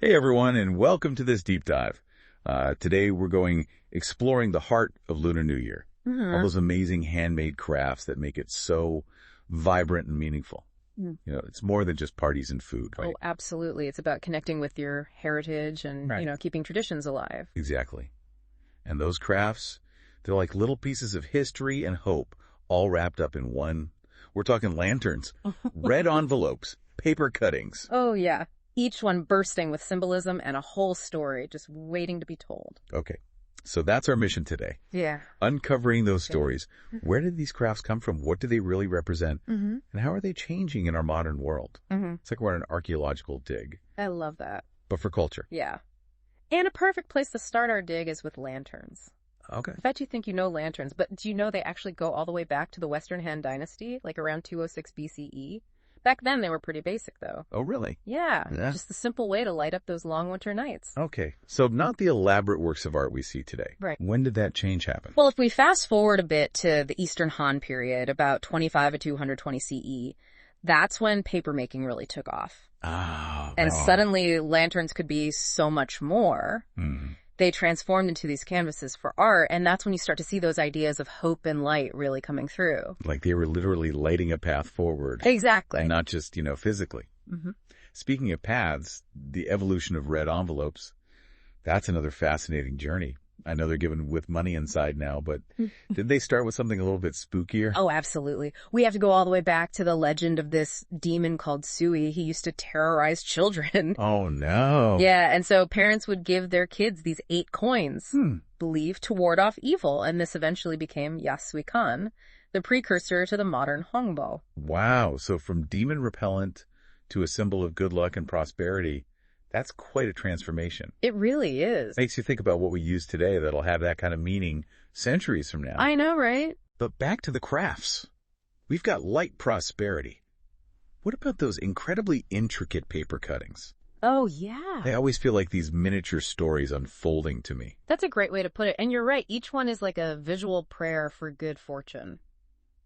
Hey everyone, and welcome to this deep dive. Today we're going exploring the heart of Lunar New Year. All those amazing handmade crafts that make it so vibrant and meaningful. You know, it's more than just parties and food, right? Oh, absolutely. It's about connecting with your heritage and, keeping traditions alive. Exactly. And those crafts, they're like little pieces of history and hope all wrapped up in one. We're talking lanterns, red envelopes, paper cuttings. Oh, yeah. Each one bursting with symbolism and a whole story just waiting to be told. Okay. So that's our mission today. Yeah. Uncovering those stories. Where did these crafts come from? What do they really represent? And how are they changing in our modern world? It's like we're on an archaeological dig. I love that. But for culture. Yeah. And a perfect place to start our dig is with lanterns. Okay. I bet you think you know lanterns, but do you know they actually go all the way back to the Western Han Dynasty, like around 206 BCE? Back then, they were pretty basic, though. Oh, really? Yeah. Just the simple way to light up those long winter nights. Okay. So not the elaborate works of art we see today. Right. When did that change happen? Well, if we fast forward a bit to the Eastern Han period, about 25 to 220 CE, that's when papermaking really took off. And suddenly, lanterns could be so much more. They transformed into these canvases for art, and that's when you start to see those ideas of hope and light really coming through. Like they were literally lighting a path forward. Exactly. And not just, physically. Speaking of paths, the evolution of red envelopes, that's another fascinating journey. I know they're given with money inside now, but did they start with something a little bit spookier? Oh, absolutely. We have to go all the way back to the legend of this demon called Sui. He used to terrorize children. Oh, no. Yeah, and so parents would give their kids these 8 coins, believed to ward off evil, and this eventually became Yasui Kan, the precursor to the modern Hongbo. Wow, so from demon repellent to a symbol of good luck and prosperity, that's quite a transformation. It really is. Makes you think about what we use today that'll have that kind of meaning centuries from now. I know, right? But back to the crafts. We've got light prosperity. What about those incredibly intricate paper cuttings? Oh, yeah. They always feel like these miniature stories unfolding to me. That's a great way to put it. And you're right. Each one is like a visual prayer for good fortune.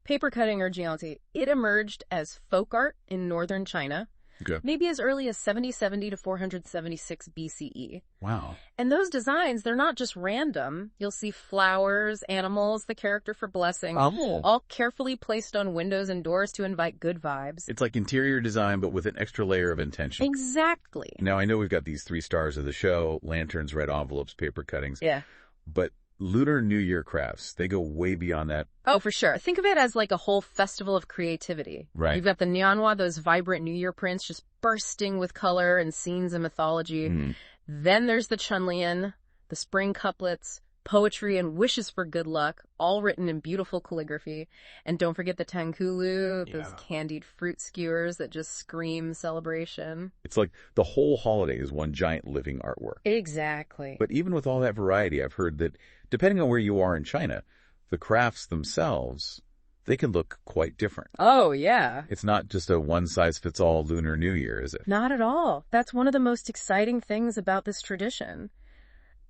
Paper cutting or jiangzi, it emerged as folk art in northern China. Okay. Maybe as early as 7070 to 476 BCE. Wow. And those designs, they're not just random. You'll see flowers, animals, the character for blessing, all carefully placed on windows and doors to invite good vibes. It's like interior design, but with an extra layer of intention. Exactly. Now, I know we've got these 3 stars of the show, lanterns, red envelopes, paper cuttings. Yeah. But Lunar New Year crafts, they go way beyond that. Oh, for sure. Think of it as like a whole festival of creativity. Right. You've got the Nianhua, those vibrant New Year prints just bursting with color and scenes and mythology. Then there's the Chunlian, the spring couplets, poetry and wishes for good luck, all written in beautiful calligraphy. And don't forget the Tanghulu, those candied fruit skewers that just scream celebration. It's like the whole holiday is one giant living artwork. Exactly. But even with all that variety, I've heard that depending on where you are in China, the crafts themselves, they can look quite different. Oh, yeah. It's not just a one-size-fits-all Lunar New Year, is it? Not at all. That's one of the most exciting things about this tradition.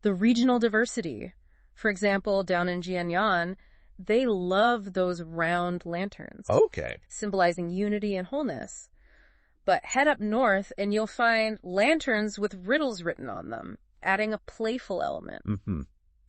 The regional diversity. For example, down in Jianyan, they love those round lanterns. Okay. Symbolizing unity and wholeness. But head up north and you'll find lanterns with riddles written on them, adding a playful element.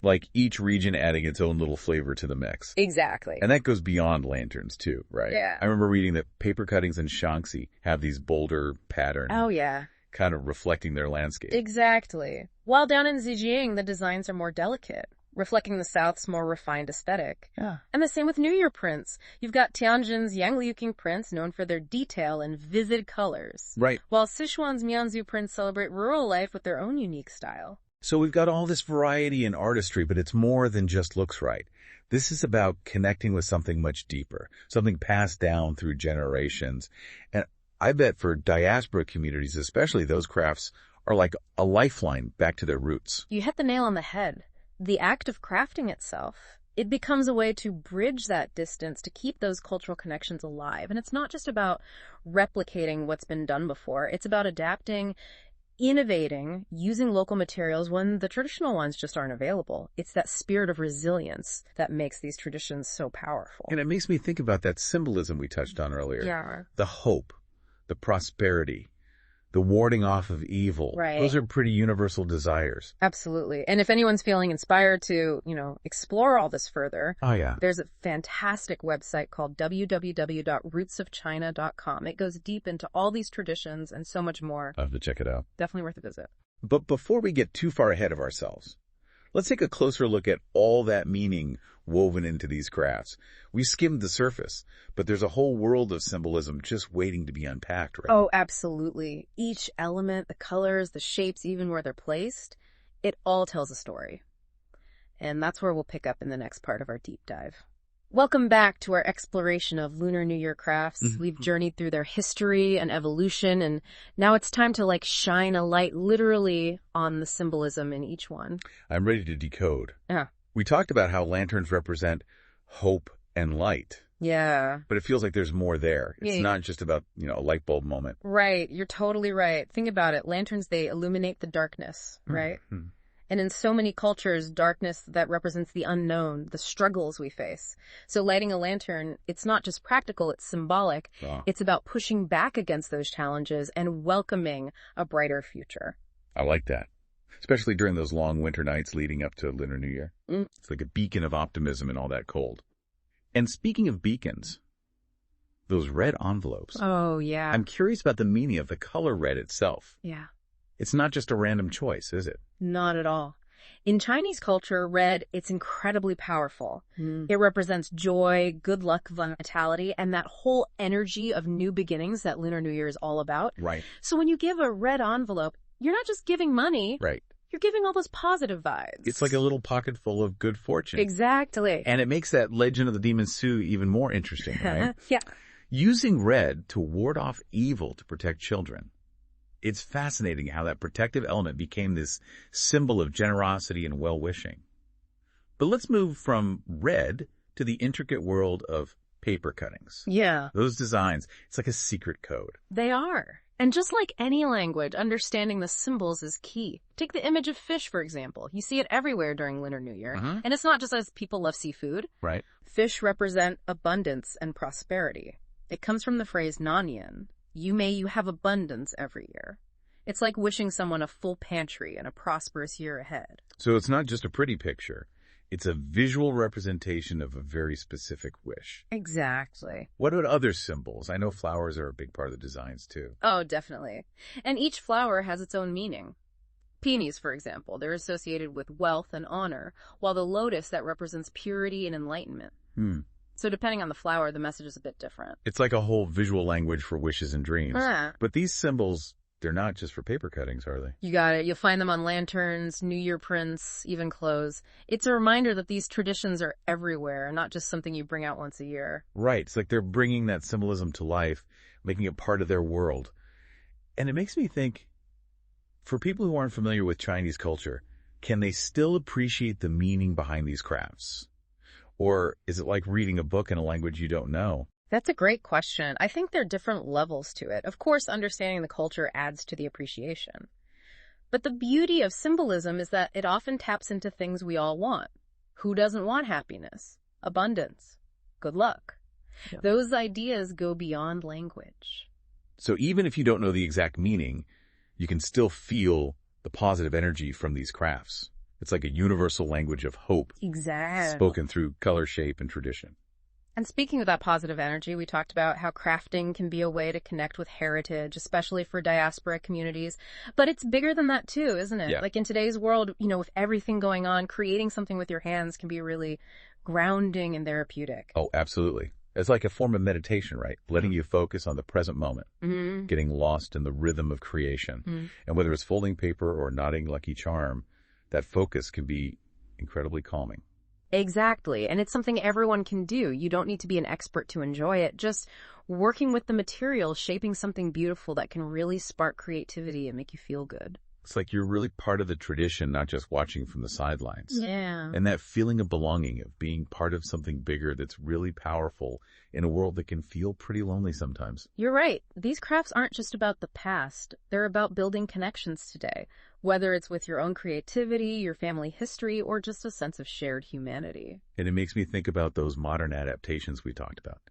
Like each region adding its own little flavor to the mix. Exactly. And that goes beyond lanterns too, right? Yeah. I remember reading that paper cuttings in Shaanxi have these bolder patterns. Oh, yeah. Kind of reflecting their landscape. Exactly. While down in Zhejiang, the designs are more delicate, reflecting the South's more refined aesthetic. Yeah. And the same with New Year prints. You've got Tianjin's Yangliuqing prints, known for their detail and vivid colors. Right. While Sichuan's Mianzhu prints celebrate rural life with their own unique style. So we've got all this variety in artistry, but it's more than just looks right. This is about connecting with something much deeper, something passed down through generations. And I bet for diaspora communities, especially, those crafts are like a lifeline back to their roots. You hit the nail on the head. The act of crafting itself, it becomes a way to bridge that distance to keep those cultural connections alive. And it's not just about replicating what's been done before. It's about adapting, innovating, using local materials when the traditional ones just aren't available. It's that spirit of resilience that makes these traditions so powerful. And it makes me think about that symbolism we touched on earlier. Yeah. The hope, the prosperity, the warding off of evil. Right. Those are pretty universal desires. Absolutely. And if anyone's feeling inspired to, explore all this further, Oh, yeah. there's a fantastic website called www.rootsofchina.com. It goes deep into all these traditions and so much more. I'll have to check it out. Definitely worth a visit. But before we get too far ahead of ourselves, let's take a closer look at all that meaning woven into these crafts. We skimmed the surface, but there's a whole world of symbolism just waiting to be unpacked, right? Oh, absolutely. Each element, the colors, the shapes, even where they're placed, it all tells a story. And that's where we'll pick up in the next part of our deep dive. Welcome back to our exploration of Lunar New Year crafts. We've journeyed through their history and evolution, and now it's time to shine a light literally on the symbolism in each one. I'm ready to decode. Yeah. We talked about how lanterns represent hope and light, Yeah. but it feels like there's more there. It's Yeah. not just about, a light bulb moment. Right. You're totally right. Think about it. Lanterns, they illuminate the darkness, right? Mhm. And in so many cultures, darkness that represents the unknown, the struggles we face. So lighting a lantern, it's not just practical, it's symbolic. Wow. It's about pushing back against those challenges and welcoming a brighter future. I like that, especially during those long winter nights leading up to Lunar New Year. It's like a beacon of optimism in all that cold. And speaking of beacons, those red envelopes. Oh, yeah. I'm curious about the meaning of the color red itself. Yeah. It's not just a random choice, is it? Not at all. In Chinese culture, red, it's incredibly powerful. It represents joy, good luck, vitality, and that whole energy of new beginnings that Lunar New Year is all about. Right. So when you give a red envelope, you're not just giving money. Right. You're giving all those positive vibes. It's like a little pocket full of good fortune. Exactly. And it makes that legend of the demon Sue even more interesting, right? Yeah. Using red to ward off evil to protect children. It's fascinating how that protective element became this symbol of generosity and well-wishing. But let's move from red to the intricate world of paper cuttings. Yeah. Those designs, it's like a secret code. They are. And just like any language, understanding the symbols is key. Take the image of fish, for example. You see it everywhere during Lunar New Year. And it's not just as people love seafood. Right. Fish represent abundance and prosperity. It comes from the phrase nanyan. You have abundance every year. It's like wishing someone a full pantry and a prosperous year ahead. So it's not just a pretty picture. It's a visual representation of a very specific wish. Exactly. What about other symbols? I know flowers are a big part of the designs too. Oh, definitely. And each flower has its own meaning. Peonies, for example, they're associated with wealth and honor, while the lotus, that represents purity and enlightenment. So depending on the flower, the message is a bit different. It's like a whole visual language for wishes and dreams. Ah. But these symbols, they're not just for paper cuttings, are they? You got it. You'll find them on lanterns, New Year prints, even clothes. It's a reminder that these traditions are everywhere, not just something you bring out once a year. Right. It's like they're bringing that symbolism to life, making it part of their world. And it makes me think, for people who aren't familiar with Chinese culture, can they still appreciate the meaning behind these crafts? Or is it like reading a book in a language you don't know? That's a great question. I think there are different levels to it. Of course, understanding the culture adds to the appreciation. But the beauty of symbolism is that it often taps into things we all want. Who doesn't want happiness, abundance, good luck? Yeah. Those ideas go beyond language. So even if you don't know the exact meaning, you can still feel the positive energy from these crafts. It's like a universal language of hope. Exactly. Spoken through color, shape, and tradition. And speaking of that positive energy, we talked about how crafting can be a way to connect with heritage, especially for diaspora communities. But it's bigger than that too, isn't it? Yeah. Like in today's world, with everything going on, creating something with your hands can be really grounding and therapeutic. Oh, absolutely. It's like a form of meditation, right? Letting you focus on the present moment, getting lost in the rhythm of creation. And whether it's folding paper or knotting Lucky Charm, that focus can be incredibly calming. Exactly. And it's something everyone can do. You don't need to be an expert to enjoy it. Just working with the materials, shaping something beautiful that can really spark creativity and make you feel good. It's like you're really part of the tradition, not just watching from the sidelines. Yeah. And that feeling of belonging, of being part of something bigger that's really powerful in a world that can feel pretty lonely sometimes. You're right. These crafts aren't just about the past. They're about building connections today, whether it's with your own creativity, your family history, or just a sense of shared humanity. And it makes me think about those modern adaptations we talked about.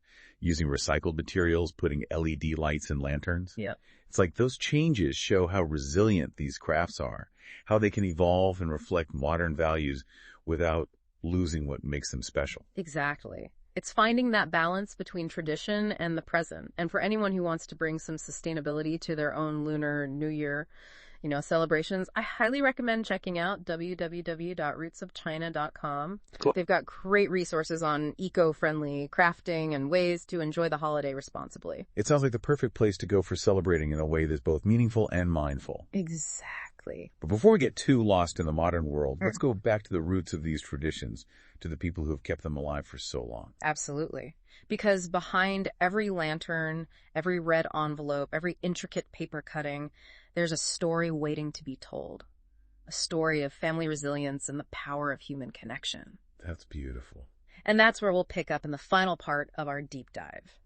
using recycled materials, putting LED lights in lanterns. Yeah. It's like those changes show how resilient these crafts are, how they can evolve and reflect modern values without losing what makes them special. Exactly. It's finding that balance between tradition and the present. And for anyone who wants to bring some sustainability to their own Lunar New Year, celebrations, I highly recommend checking out www.rootsofchina.com. Cool. They've got great resources on eco-friendly crafting and ways to enjoy the holiday responsibly. It sounds like the perfect place to go for celebrating in a way that's both meaningful and mindful. Exactly. But before we get too lost in the modern world, let's go back to the roots of these traditions, to the people who have kept them alive for so long. Absolutely. Because behind every lantern, every red envelope, every intricate paper cutting, there's a story waiting to be told. A story of family resilience and the power of human connection. That's beautiful. And that's where we'll pick up in the final part of our deep dive.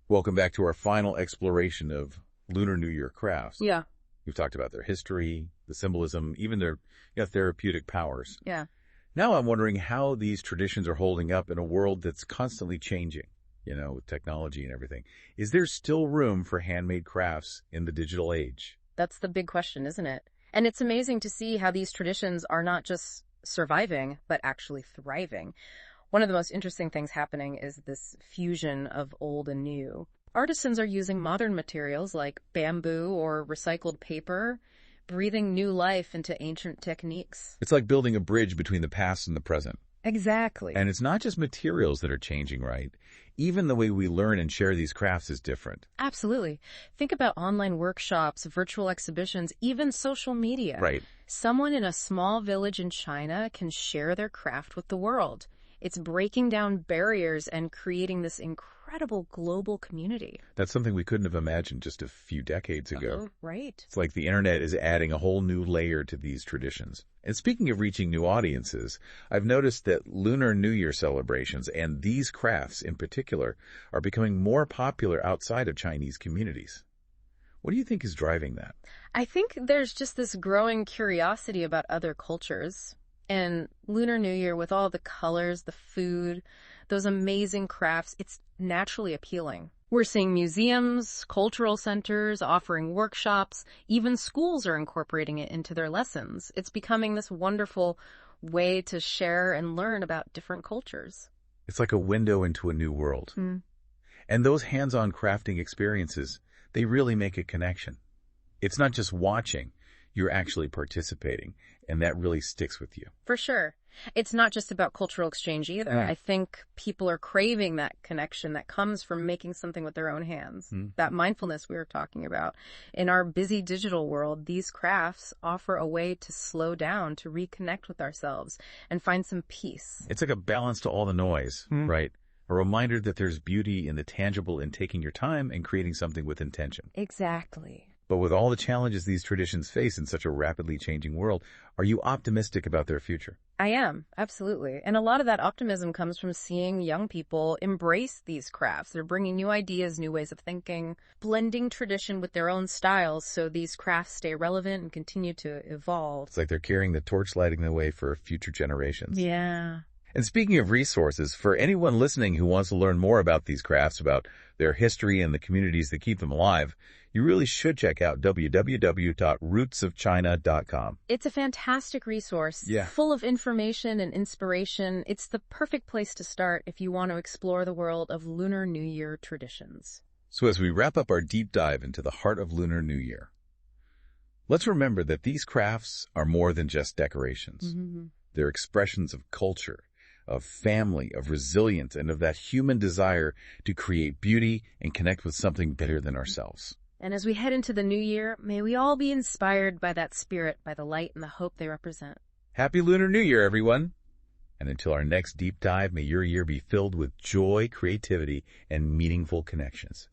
Welcome back to our final exploration of Lunar New Year crafts. Yeah. We've talked about their history, the symbolism, even their therapeutic powers. Yeah. Now I'm wondering how these traditions are holding up in a world that's constantly changing, with technology and everything. Is there still room for handmade crafts in the digital age? That's the big question, isn't it? And it's amazing to see how these traditions are not just surviving, but actually thriving. One of the most interesting things happening is this fusion of old and new. Artisans are using modern materials like bamboo or recycled paper, breathing new life into ancient techniques. It's like building a bridge between the past and the present. Exactly. And it's not just materials that are changing, right? Even the way we learn and share these crafts is different. Absolutely. Think about online workshops, virtual exhibitions, even social media. Right. Someone in a small village in China can share their craft with the world. It's breaking down barriers and creating this incredible global community. That's something we couldn't have imagined just a few decades ago. Right. It's like the internet is adding a whole new layer to these traditions. And speaking of reaching new audiences, I've noticed that Lunar New Year celebrations, and these crafts in particular, are becoming more popular outside of Chinese communities. What do you think is driving that? I think there's just this growing curiosity about other cultures. And Lunar New Year, with all the colors, the food, those amazing crafts, it's naturally appealing. We're seeing museums, cultural centers offering workshops, even schools are incorporating it into their lessons. It's becoming this wonderful way to share and learn about different cultures. It's like a window into a new world. And those hands-on crafting experiences, they really make a connection. It's not just watching, you're actually participating, and that really sticks with you. For sure. It's not just about cultural exchange either. I think people are craving that connection that comes from making something with their own hands. That mindfulness we were talking about. In our busy digital world, these crafts offer a way to slow down, to reconnect with ourselves, and find some peace. It's like a balance to all the noise, right? A reminder that there's beauty in the tangible in taking your time and creating something with intention. Exactly. But with all the challenges these traditions face in such a rapidly changing world, are you optimistic about their future? I am, absolutely. And a lot of that optimism comes from seeing young people embrace these crafts. They're bringing new ideas, new ways of thinking, blending tradition with their own styles so these crafts stay relevant and continue to evolve. It's like they're carrying the torch, lighting the way for future generations. Yeah. And speaking of resources, for anyone listening who wants to learn more about these crafts, about their history and the communities that keep them alive, you really should check out www.rootsofchina.com. It's a fantastic resource, full of information and inspiration. It's the perfect place to start if you want to explore the world of Lunar New Year traditions. So as we wrap up our deep dive into the heart of Lunar New Year, let's remember that these crafts are more than just decorations. They're expressions of culture, of family, of resilience, and of that human desire to create beauty and connect with something bigger than ourselves. And as we head into the new year, may we all be inspired by that spirit, by the light and the hope they represent. Happy Lunar New Year, everyone! And until our next deep dive, may your year be filled with joy, creativity, and meaningful connections.